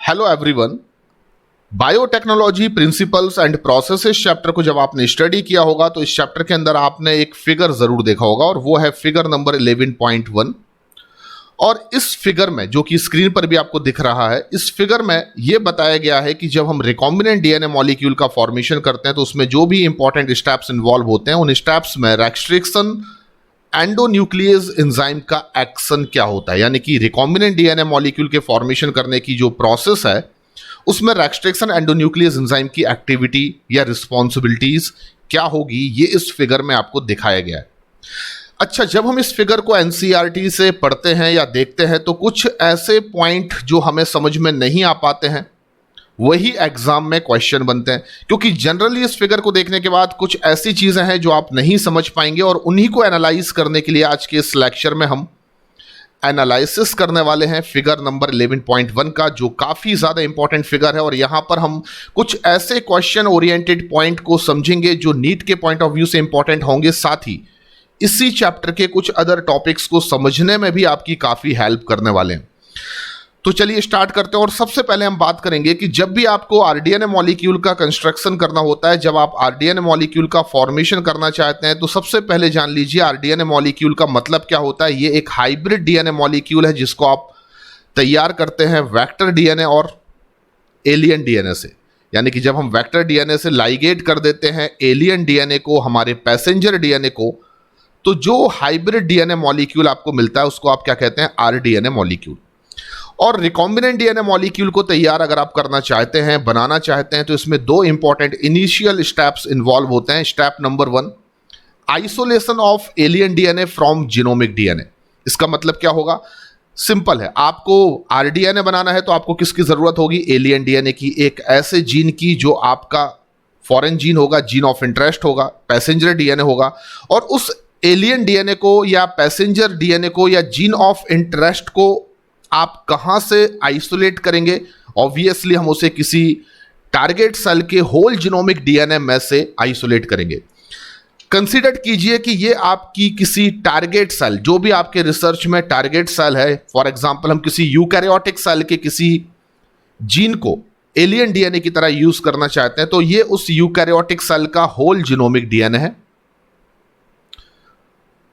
Hello everyone. Biotechnology principles and processes chapter को जब आपने स्टडी किया होगा तो इस चैप्टर के अंदर आपने एक फिगर जरूर देखा होगा और वो है फिगर नंबर 11.1। और इस फिगर में जो कि स्क्रीन पर भी आपको दिख रहा है, इस फिगर में यह बताया गया है कि जब हम रिकॉम्बिनेंट डीएनए मॉलिक्यूल का फॉर्मेशन करते हैं तो उसमें जो भी इंपॉर्टेंट स्टेप्स इन्वॉल्व होते हैं, उन स्टेप्स में रेस्ट्रिक्शन एंडोन्यूक्लियस एंजाइम का एक्शन क्या होता है, यानी कि रिकॉम्बिनेंट डीएनए मॉलिक्यूल के फॉर्मेशन करने की जो प्रोसेस है उसमें रेस्ट्रिक्शन एंडोन्यूक्लियस एंजाइम की एक्टिविटी या रिस्पॉन्सिबिलिटीज क्या होगी, ये इस फिगर में आपको दिखाया गया है। अच्छा, जब हम इस फिगर को एनसीईआरटी से पढ़ते हैं या देखते हैं तो कुछ ऐसे पॉइंट जो हमें समझ में नहीं आ पाते हैं वही एग्जाम में क्वेश्चन बनते हैं, क्योंकि जनरली इस फिगर को देखने के बाद कुछ ऐसी चीजें हैं जो आप नहीं समझ पाएंगे और उन्हीं को एनालाइज करने के लिए आज के इस लेक्चर में हम एनालिसिस करने वाले हैं फिगर नंबर 11.1 का, जो काफी ज्यादा इंपॉर्टेंट फिगर है। और यहां पर हम कुछ ऐसे क्वेश्चन ओरिएंटेड पॉइंट को समझेंगे जो नीट के पॉइंट ऑफ व्यू से इंपॉर्टेंट होंगे, साथ ही इसी चैप्टर के कुछ अदर टॉपिक्स को समझने में भी आपकी काफी हेल्प करने वाले हैं। तो चलिए स्टार्ट करते हैं। और सबसे पहले हम बात करेंगे कि जब भी आपको आरडीएनए मॉलिक्यूल का कंस्ट्रक्शन करना होता है, जब आप आरडीएनए मॉलिक्यूल का फॉर्मेशन करना चाहते हैं, तो सबसे पहले जान लीजिए आरडीएनए मॉलिक्यूल का मतलब क्या होता है। ये एक हाइब्रिड डीएनए मॉलिक्यूल है जिसको आप तैयार करते हैं वेक्टर डीएनए और एलियन डीएनए से। यानी कि जब हम वेक्टर डीएनए से लाइगेट कर देते हैं एलियन डीएनए को, हमारे पैसेंजर डीएनए को, तो जो हाइब्रिड डीएनए मॉलिक्यूल आपको मिलता है उसको आप क्या कहते हैं, आरडीएनए मॉलिक्यूल। और रिकॉम्बिनेंट डीएनए मॉलिक्यूल को तैयार अगर आप करना चाहते हैं, बनाना चाहते हैं, तो इसमें दो इंपॉर्टेंट इनिशियल स्टेप्स इन्वॉल्व होते हैं। Step number 1, isolation of alien DNA from genomic DNA. इसका मतलब क्या होगा, सिंपल है, आपको आरडीएनए बनाना है तो आपको किसकी जरूरत होगी, एलियन डीएनए की, एक ऐसे जीन की जो आपका फॉरेन जीन होगा, जीन ऑफ इंटरेस्ट होगा, पैसेंजर डीएनए होगा। और उस एलियन डीएनए को या पैसेंजर डीएनए को या जीन ऑफ इंटरेस्ट को आप कहां से आइसोलेट करेंगे, ऑब्वियसली हम उसे किसी टारगेट सेल के होल जीनोमिक डीएनए में से आइसोलेट करेंगे। कंसीडर कीजिए कि ये आपकी किसी टारगेट सेल, जो भी आपके रिसर्च में टारगेट सेल है, फॉर एग्जांपल हम किसी यूकैरियोटिक सेल के किसी जीन को एलियन डीएनए की तरह यूज करना चाहते हैं, तो ये उस यूकैरियोटिक सेल का होल जीनोमिक डीएनए है।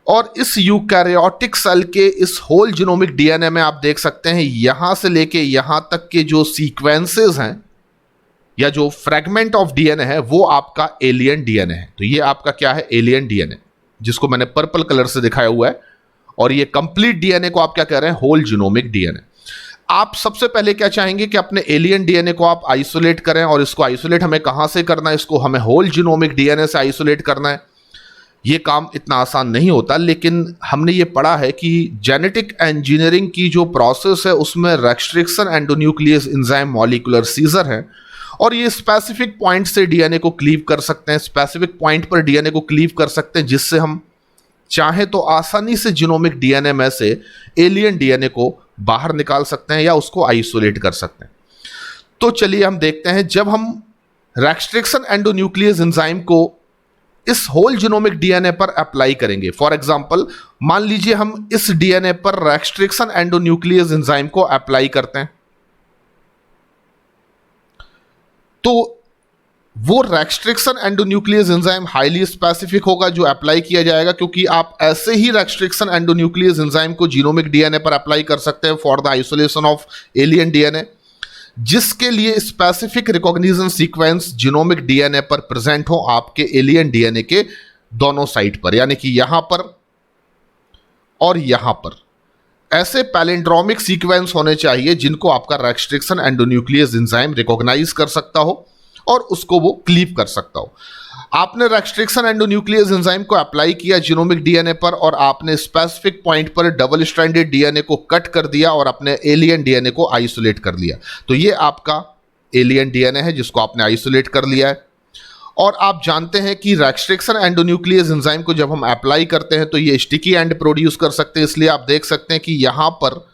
और इस यूकैरियोटिक सेल के इस होल जीनोमिक डीएनए में आप देख सकते हैं यहां से लेके यहां तक के जो सीक्वेंसेस हैं या जो फ्रेगमेंट ऑफ डीएनए है वो आपका एलियन डीएनए है। तो ये आपका क्या है, एलियन डीएनए, जिसको मैंने पर्पल कलर से दिखाया हुआ है। और ये कंप्लीट डीएनए को आप क्या कह रहे हैं, होल जीनोमिक डीएनए। आप सबसे पहले क्या चाहेंगे कि अपने एलियन डीएनए को आप आइसोलेट करें, और इसको आइसोलेट हमें कहां से करना है, इसको हमें होल जीनोमिक डीएनए से आइसोलेट करना है। ये काम इतना आसान नहीं होता, लेकिन हमने ये पढ़ा है कि जेनेटिक इंजीनियरिंग की जो प्रोसेस है उसमें restriction endonuclease enzyme molecular scissor है, और ये स्पेसिफिक पॉइंट से डीएनए को क्लीव कर सकते हैं, स्पेसिफिक पॉइंट पर डीएनए को क्लीव कर सकते हैं, जिससे हम चाहे तो आसानी से जीनोमिक डीएनए में से एलियन डीएनए को बाहर निकाल सकते हैं या उसको आइसोलेट कर सकते हैं। तो चलिए हम देखते हैं, जब हम रेस्ट्रिक्शन एंडोन्यूक्लियस एंजाइम को इस होल जीनोमिक डीएनए पर अप्लाई करेंगे, फॉर एग्जांपल मान लीजिए हम इस डीएनए पर रेस्ट्रिक्शन एंडोन्यूक्लियस एंजाइम को अप्लाई करते हैं, तो वो restriction endonuclease enzyme highly specific होगा जो अप्लाई किया जाएगा, क्योंकि आप ऐसे ही रेस्ट्रिक्शन एंडोन्यूक्लियस एंजाइम को जीनोमिक डीएनए पर अप्लाई कर सकते हैं for the isolation of alien DNA, जिसके लिए specific recognition sequence genomic DNA पर प्रेजेंट हो आपके एलियन डीएनए के दोनों साइड पर, यानी कि यहां पर और यहां पर ऐसे पैलिंड्रोमिक सीक्वेंस होने चाहिए जिनको आपका रेस्ट्रिक्शन एंडोन्यूक्लियस एंजाइम रिकॉग्नाइज कर सकता हो और उसको वो क्लीव कर सकता हो। आपने रेस्ट्रिक्शन एंडोन्यूक्लियस एंजाइम को अप्लाई किया जीनोमिक डीएनए पर, और आपने स्पेसिफिक पॉइंट पर डबल स्ट्रैंडेड डीएनए को कट कर दिया और अपने एलियन डीएनए को आइसोलेट कर लिया। तो ये आपका एलियन डीएनए है जिसको आपने आइसोलेट कर लिया है। और आप जानते हैं कि रेस्ट्रिक्शन एंडोन्यूक्लियस एंजाइम को जब हम अप्लाई करते हैं तो ये स्टिकी एंड प्रोड्यूस कर सकते हैं, इसलिए आप देख सकते हैं कि यहां पर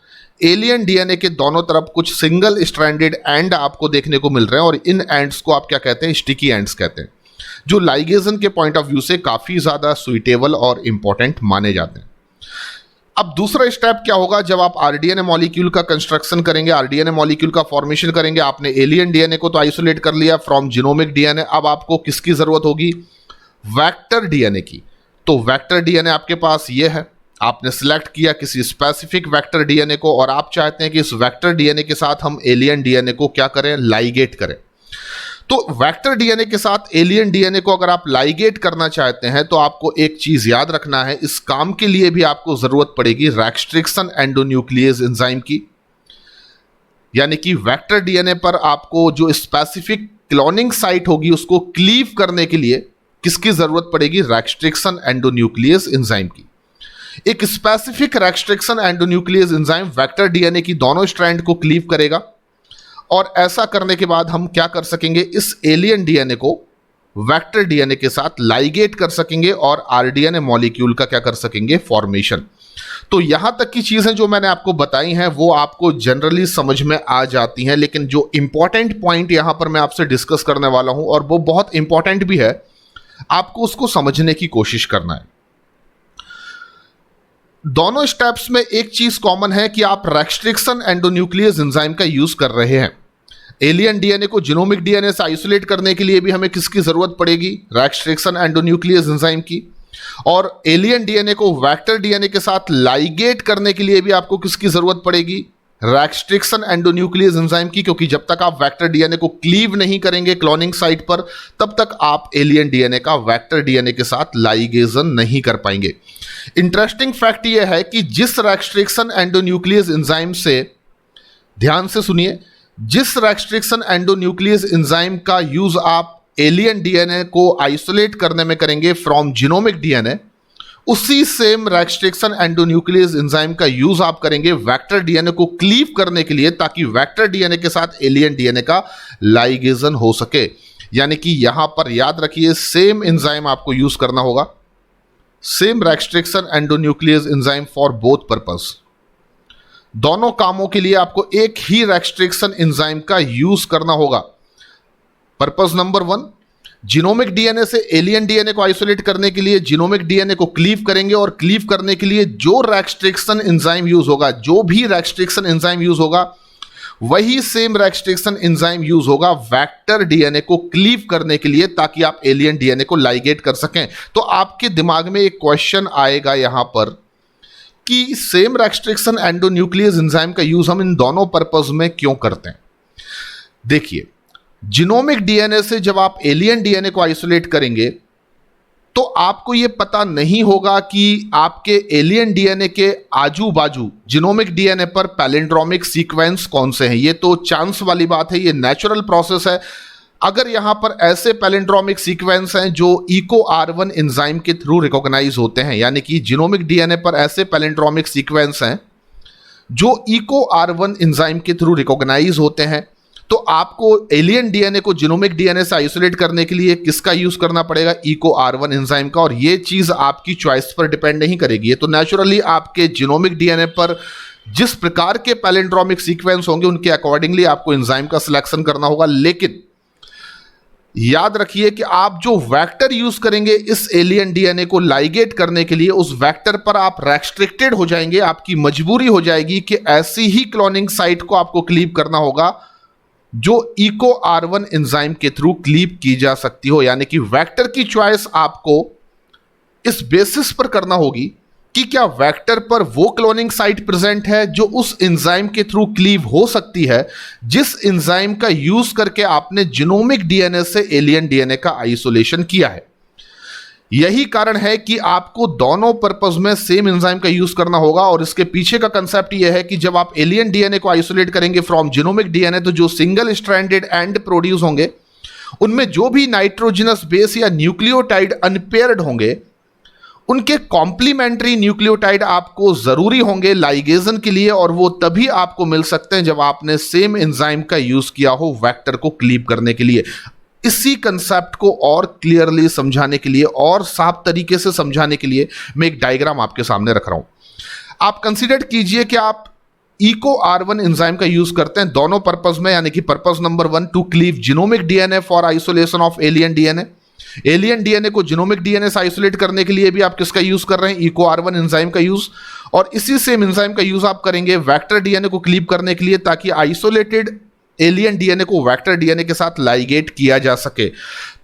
एलियन डीएनए के दोनों तरफ कुछ सिंगल स्ट्रैंडेड एंड आपको देखने को मिल रहे हैं, और इन एंड्स को आप क्या कहते हैं, स्टिकी एंड्स कहते हैं, जो लाइगेशन के पॉइंट ऑफ व्यू से काफी ज्यादा सुइटेबल और इंपॉर्टेंट माने जाते हैं। अब दूसरा स्टेप क्या होगा, जब आप आरडीएनए मॉलिक्यूल का कंस्ट्रक्शन करेंगे, आरडीएनए मॉलिक्यूल का फॉर्मेशन करेंगे, आपने एलियन डीएनए को तो आइसोलेट कर लिया फ्रॉम जीनोमिक डीएनए, अब आपको किसकी जरूरत होगी, वेक्टर डीएनए की। तो वेक्टर डीएनए आपके पास ये है, आपने सिलेक्ट किया किसी स्पेसिफिक वेक्टर डीएनए को और आप चाहते हैं कि इस वेक्टर डीएनए के साथ हम एलियन डीएनए को क्या करें, लाइगेट करें। तो वेक्टर डीएनए के साथ एलियन डीएनए को अगर आप लाइगेट करना चाहते हैं तो आपको एक चीज याद रखना है, इस काम के लिए भी आपको जरूरत पड़ेगी रेस्ट्रिक्शन एंडोन्यूक्लियेज एंजाइम की। यानी कि वेक्टर डीएनए पर आपको जो स्पेसिफिक क्लोनिंग साइट होगी उसको क्लीव करने के लिए किसकी जरूरत पड़ेगी, रेस्ट्रिक्शन एंडोन्यूक्लियेज एंजाइम की। एक specific restriction endonuclease enzyme vector DNA की दोनों स्ट्रैंड को क्लीव करेगा और ऐसा करने के बाद हम क्या कर सकेंगे, इस एलियन डीएनए को वेक्टर डीएनए के साथ लाइगेट कर सकेंगे और आरडीएनए मॉलिक्यूल का क्या कर सकेंगे, फॉर्मेशन। तो यहां तक की चीजें जो मैंने आपको बताई हैं वो आपको जनरली समझ में आ जाती हैं, लेकिन जो इंपॉर्टेंट पॉइंट यहां पर मैं आपसे डिस्कस करने वाला हूं और वो बहुत इंपॉर्टेंट भी है, आपको उसको समझने की कोशिश करना है। दोनों स्टेप्स में एक चीज कॉमन है कि आप रेस्ट्रिक्शन एंडोन्यूक्लियस एंजाइम का यूज कर रहे हैं। एलियन डीएनए को जीनोमिक डीएनए से आइसोलेट करने के लिए भी हमें किसकी जरूरत पड़ेगी, रेस्ट्रिक्शन एंडोन्यूक्लियस एंजाइम की। और एलियन डीएनए को वेक्टर डीएनए के साथ लाइगेट करने के लिए भी आपको किसकी जरूरत पड़ेगी, रेस्ट्रिक्शन एंडोन्यूक्लियस एंजाइम की, क्योंकि जब तक आप वेक्टर डीएनए को क्लीव नहीं करेंगे क्लोनिंग साइट पर तब तक आप एलियन डीएनए का वेक्टर डीएनए के साथ लाइगेशन नहीं कर पाएंगे। इंटरेस्टिंग फैक्ट यह है कि जिस रेस्ट्रिक्शन एंडोन्यूक्लियस एंजाइम से, ध्यान से सुनिए, जिस रेस्ट्रिक्शन एंडोन्यूक्लियस एंजाइम का यूज आप एलियन डीएनए को आइसोलेट करने में करेंगे फ्रॉम जीनोमिक डीएनए, उसी सेम रेस्ट्रिक्शन एंडोन्यूक्लियस एंजाइम का यूज आप करेंगे वेक्टर डीएनए को क्लीव करने के लिए, ताकि वेक्टर डीएनए के साथ एलियन डीएनए का लाइगेशन हो सके। यानी कि यहां पर याद रखिए सेम एंजाइम आपको यूज करना होगा, same restriction endonuclease enzyme for both purpose. दोनों कामों के लिए आपको एक ही रेस्ट्रिक्शन एंजाइम का यूज करना होगा। पर्पस नंबर 1, जीनोमिक डीएनए से एलियन डीएनए को आइसोलेट करने के लिए जीनोमिक डीएनए को क्लीव करेंगे और क्लीव करने के लिए जो रेस्ट्रिक्शन एंजाइम यूज होगा, जो भी रेस्ट्रिक्शन एंजाइम यूज होगा, वही सेम रेस्ट्रिक्शन एंजाइम यूज होगा वेक्टर डीएनए को क्लीव करने के लिए, ताकि आप एलियन डीएनए को लाइगेट कर सकें। तो आपके दिमाग में एक क्वेश्चन आएगा यहां पर कि सेम रेस्ट्रिक्शन एंडोन्यूक्लियस एंजाइम का यूज हम इन दोनों पर्पस में क्यों करते हैं। देखिए, जीनोमिक डीएनए से जब आप एलियन डीएनए को आइसोलेट करेंगे तो आपको यह पता नहीं होगा कि आपके एलियन डीएनए के आजू बाजू जीनोमिक डीएनए पर पैलिंड्रोमिक सीक्वेंस कौन से हैं। ये तो चांस वाली बात है, ये नेचुरल प्रोसेस है। अगर यहां पर ऐसे पैलिंड्रोमिक सीक्वेंस हैं जो EcoR1 एंजाइम के थ्रू रिकॉग्नाइज होते हैं, यानी कि जीनोमिक डीएनए पर ऐसे पैलिंड्रोमिक सीक्वेंस हैं जो EcoR1 एंजाइम के थ्रू रिकॉग्नाइज होते हैं, तो आपको एलियन डीएनए को जीनोमिक डीएनए से आइसोलेट करने के लिए किसका यूज करना पड़ेगा, EcoR1 एंजाइम का। और ये चीज आपकी चॉइस पर डिपेंड नहीं करेगी, ये तो नेचुरली आपके जीनोमिक डीएनए पर जिस प्रकार के पैलिंड्रोमिक सीक्वेंस होंगे उनके अकॉर्डिंगली आपको एंजाइम का सिलेक्शन करना होगा। लेकिन याद रखिए कि आप जो वेक्टर यूज करेंगे इस एलियन डीएनए को लाइगेट करने के लिए, उस वेक्टर पर आप रेस्ट्रिक्टेड हो जाएंगे। आपकी मजबूरी हो जाएगी कि ऐसी ही क्लोनिंग साइट को आपको क्लीव करना होगा जो EcoR1 एंजाइम के थ्रू क्लीव की जा सकती हो। यानी कि वेक्टर की चॉइस आपको इस बेसिस पर करना होगी कि क्या वेक्टर पर वो क्लोनिंग साइट प्रेजेंट है जो उस एंजाइम के थ्रू क्लीव हो सकती है, जिस एंजाइम का यूज करके आपने जीनोमिक डीएनए से एलियन डीएनए का आइसोलेशन किया है। यही कारण है कि आपको दोनों पर्पस में सेम एंजाइम का यूज करना होगा। और इसके पीछे का कंसेप्ट यह है कि जब आप एलियन डीएनए को आइसोलेट करेंगे फ्रॉम जीनोमिक डीएनए, तो जो सिंगल स्ट्रैंडेड एंड प्रोड्यूस होंगे उनमें जो भी नाइट्रोजनस बेस या न्यूक्लियोटाइड अनपेयर्ड होंगे, उनके कॉम्प्लीमेंट्री न्यूक्लियोटाइड आपको जरूरी होंगे लाइगेशन के लिए, और वो तभी आपको मिल सकते हैं जब आपने सेम एंजाइम का यूज किया हो वेक्टर को क्लीव करने के लिए। इसी कंसेप्ट को और क्लियरली समझाने के लिए और साफ तरीके से समझाने के लिए मैं एक डायग्राम आपके सामने रख रहा हूं। आप कंसीडर कीजिए कि आप EcoR1 एंजाइम का यूज करते हैं दोनों पर्पस में, यानी कि purpose number 1 to cleave genomic DNA for isolation of alien DNA, alien DNA को जिनोमिक डीएनए से आइसोलेट करने के लिए भी आप किसका यूज कर रहे हैं, इको R1 एंजाइम का यूज, और इसी सेम एंजाइम का यूज आप करेंगे वेक्टर डीएनए को क्लीव करने के लिए, ताकि आइसोलेटेड एलियन डीएनए को वेक्टर डीएनए के साथ लाइगेट किया जा सके।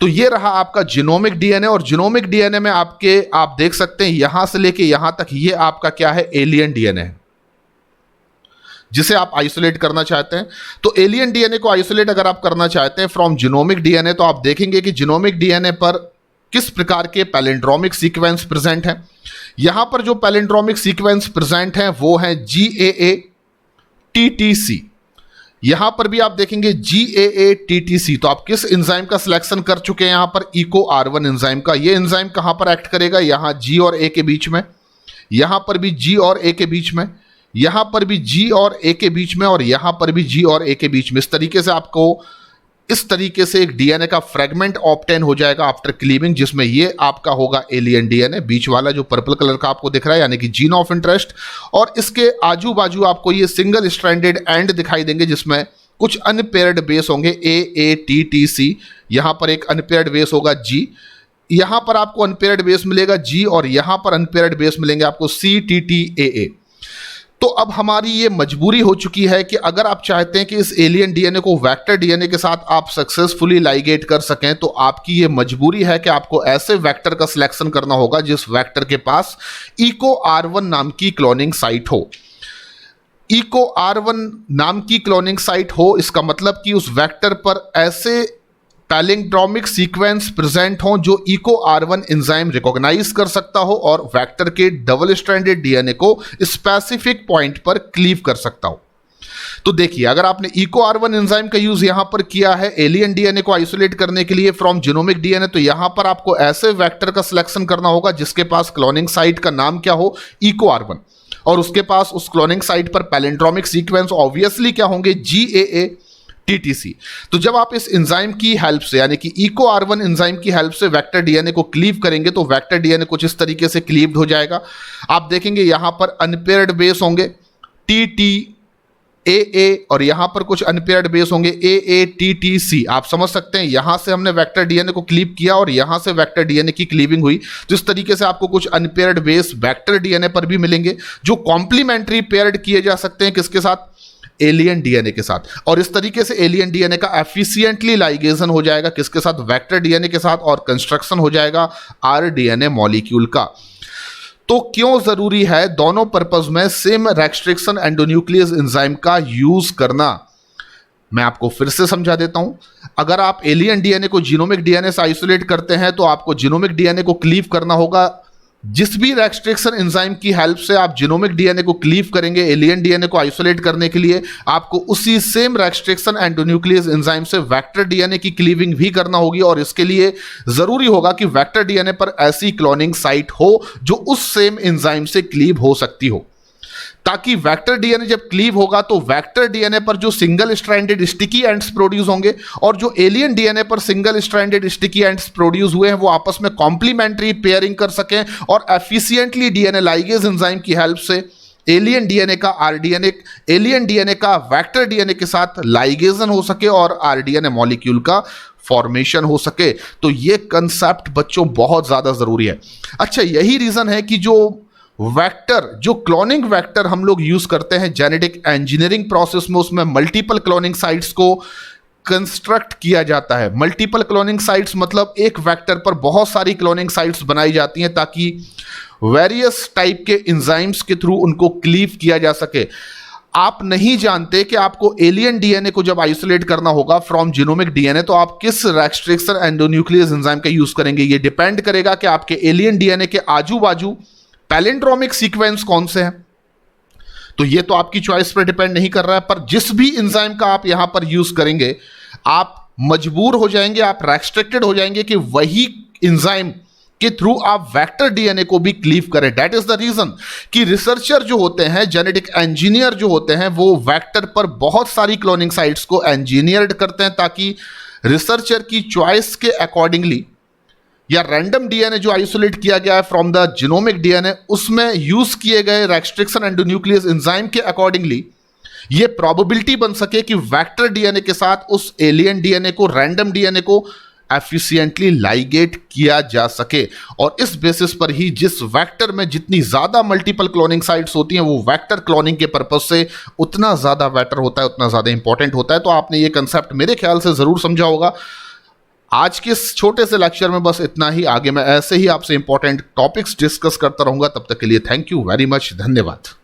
तो ये रहा आपका जिनोमिक डीएनए, और जिनोमिक डीएनए में आप देख सकते हैं यहां से लेके यहां तक ये आपका क्या है, एलियन डीएनए है जिसे आप आइसोलेट करना चाहते हैं। तो एलियन डीएनए को आइसोलेट अगर आप करना चाहते हैं फ्रॉम जिनोमिक डीएनए, तो आप देखेंगे कि जिनोमिक डीएनए पर किस प्रकार के पैलिंड्रोमिक सीक्वेंस प्रेजेंट हैं। यहां पर जो पैलिंड्रोमिक सीक्वेंस प्रेजेंट हैं वो है GAA TTC। यहां पर भी आप देखेंगे GAA TTC। तो आप किस एंजाइम का सिलेक्शन कर चुके हैं यहां पर, इको R1 एंजाइम का। ये एंजाइम कहां पर एक्ट करेगा, यहां G और A के बीच में, यहां पर भी G और A के बीच में, यहां पर भी G और A के बीच में, और यहां पर भी G और A के बीच में। इस तरीके से आपको इस तरीके से एक डीएनए का फ्रेगमेंट ऑब्टेन हो जाएगा आफ्टर क्लीविंग, जिसमें ये आपका होगा एलियन डीएनए। बीच वाला जो पर्पल कलर का आपको दिख रहा है यानी कि जीन ऑफ इंटरेस्ट, और इसके आजू बाजू आपको ये सिंगल स्ट्रैंडेड एंड दिखाई देंगे जिसमें कुछ अनपेयर्ड बेस होंगे AATTC। यहां पर एक अनपेयर्ड बेस होगा G, यहां पर आपको अनपेयर्ड बेस मिलेगा G, और यहां पर अनपेयर्ड बेस मिलेंगे आपको CTTAA। तो अब हमारी ये मजबूरी हो चुकी है कि अगर आप चाहते हैं कि इस एलियन डीएनए को वेक्टर डीएनए के साथ आप सक्सेसफुली लाइगेट कर सकें, तो आपकी ये मजबूरी है कि आपको ऐसे वेक्टर का सिलेक्शन करना होगा जिस वेक्टर के पास इको R1 नाम की क्लोनिंग साइट हो। इको R1 नाम की क्लोनिंग साइट हो, इसका मतलब कि उस वेक्टर पर ऐसे पैलिंड्रोमिक सीक्वेंस प्रेजेंट हों जो इको R1 एंजाइम रिकॉग्नाइज कर सकता हो और वेक्टर के डबल स्ट्रैंडेड डीएनए को स्पेसिफिक पॉइंट पर क्लीव कर सकता हो। तो देखिए, अगर आपने इको R1 एंजाइम का यूज यहां पर किया है एलियन डीएनए को आइसोलेट करने के लिए फ्रॉम जिनोमिक डीएनए, तो यहां पर आपको ऐसे वेक्टर का सिलेक्शन करना होगा जिसके पास क्लोनिंग साइट का नाम क्या हो, इको R1, और उसके पास उस क्लोनिंग साइट पर पैलिंड्रोमिक सीक्वेंस ऑब्वियसली क्या होंगे, GAA TTC। तो जब आप इस एंजाइम की हेल्प से यानी कि इको R1 एंजाइम की हेल्प से वेक्टर डीएनए को क्लीव करेंगे, तो वेक्टर डीएनए कुछ इस तरीके से क्लीव्ड हो जाएगा। आप देखेंगे यहां पर अनपेयर्ड बेस होंगे TTAA, और यहां पर कुछ अनपेयर्ड बेस होंगे AATTC। आप समझ सकते हैं यहां से हमने वेक्टर डीएनए को क्लीव किया और यहां से वेक्टर डीएनए की क्लीविंग हुई। तो इस तरीके से आपको कुछ अनपेयर्ड बेस वेक्टर डीएनए पर भी मिलेंगे जो कॉम्प्लीमेंट्री पेयर्ड किए जा सकते हैं किसके साथ, एलियन डीएनए के साथ। और इस तरीके से एलियन डीएनए का एफिशिएंटली लाइगेशन हो जाएगा किसके साथ, वेक्टर डीएनए के साथ, और कंस्ट्रक्शन हो जाएगा आरडीएनए मॉलिक्यूल का। तो क्यों जरूरी है दोनों पर्पस में सेम रेस्ट्रिक्शन एंडोन्यूक्लियस एंजाइम का यूज करना, मैं आपको फिर से समझा देता हूं। अगर आप एलियन डीएनए को जीनोमिक डीएनए से आइसोलेट करते हैं तो आपको जीनोमिक डीएनए को क्लीव करना होगा। जिस भी रेस्ट्रिक्शन एंजाइम की हेल्प से आप जीनोमिक डीएनए को क्लीव करेंगे एलियन डीएनए को आइसोलेट करने के लिए, आपको उसी सेम रेस्ट्रिक्शन एंडोन्यूक्लियस एंजाइम से वेक्टर डीएनए की क्लीविंग भी करना होगी, और इसके लिए जरूरी होगा कि वेक्टर डीएनए पर ऐसी क्लोनिंग साइट हो जो उस सेम एंजाइम से क्लीव हो सकती हो, ताकि वेक्टर डीएनए जब क्लीव होगा तो वेक्टर डीएनए पर जो single stranded sticky ends produce होंगे और जो एलियन डीएनए पर single stranded sticky ends produce हुए हैं वो आपस में कॉम्प्लीमेंट्री पेयरिंग कर सकें और एफिशिएंटली डीएनए लाइगेज एंजाइम की हेल्प से एलियन डीएनए का आरडीएनए, एलियन डीएनए का वेक्टर डीएनए के साथ लाइगेशन हो सके और आरडीएनए मॉलिक्यूल का फॉर्मेशन हो सके। तो ये कंसेप्ट बच्चों बहुत ज्यादा जरूरी है। अच्छा, यही रीजन है कि जो वेक्टर, जो क्लोनिंग वेक्टर हम लोग यूज करते हैं जेनेटिक इंजीनियरिंग प्रोसेस में, उसमें मल्टीपल क्लोनिंग साइट्स को कंस्ट्रक्ट किया जाता है। मल्टीपल क्लोनिंग साइट्स मतलब एक वेक्टर पर बहुत सारी क्लोनिंग साइट्स बनाई जाती हैं ताकि वेरियस टाइप के एंजाइम्स के थ्रू उनको क्लीव किया जा सके। आप नहीं जानते कि आपको एलियन डीएनए को जब आइसोलेट करना होगा फ्रॉम जीनोमिक डीएनए तो आप किस रेस्ट्रिक्शन एंडोन्यूक्लियस एंजाइम का यूज करेंगे। ये डिपेंड करेगा कि आपके एलियन डीएनए के आजू बाजू पैलिंड्रोमिक सीक्वेंस कौन से हैं। तो ये तो आपकी चॉइस पर डिपेंड नहीं कर रहा है, पर जिस भी एंजाइम का आप यहां पर यूज करेंगे आप मजबूर हो जाएंगे, आप रेस्ट्रिक्टेड हो जाएंगे कि वही एंजाइम के थ्रू आप वेक्टर डीएनए को भी क्लीव करें। दैट इज द रीजन कि रिसर्चर जो होते हैं, जेनेटिक इंजीनियर जो होते हैं, वो वेक्टर पर बहुत सारी क्लोनिंग साइट्स को इंजीनियर्ड करते हैं ताकि रिसर्चर की चॉइस के अकॉर्डिंगली या रैंडम डीएनए जो आइसोलेट किया गया है फ्रॉम द जीनोमिक डीएनए उसमें यूज किए गए रेस्ट्रिक्शन एंडोन्यूक्लियस एंजाइम के अकॉर्डिंगली ये प्रोबेबिलिटी बन सके कि वेक्टर डीएनए के साथ उस एलियन डीएनए को, रैंडम डीएनए को एफिशिएंटली लाइगेट किया जा सके। और इस बेसिस पर ही जिस वेक्टर में जितनी ज्यादा मल्टीपल क्लोनिंग साइट्स होती हैं वो वेक्टर क्लोनिंग के पर्पज से उतना ज्यादा बेटर होता है, उतना ज्यादा इंपॉर्टेंट होता है। तो आपने ये कंसेप्ट मेरे ख्याल से जरूर समझा होगा। आज के इस छोटे से लेक्चर में बस इतना ही। आगे मैं ऐसे ही आपसे इंपॉर्टेंट टॉपिक्स डिस्कस करता रहूंगा। तब तक के लिए थैंक यू वेरी मच, धन्यवाद।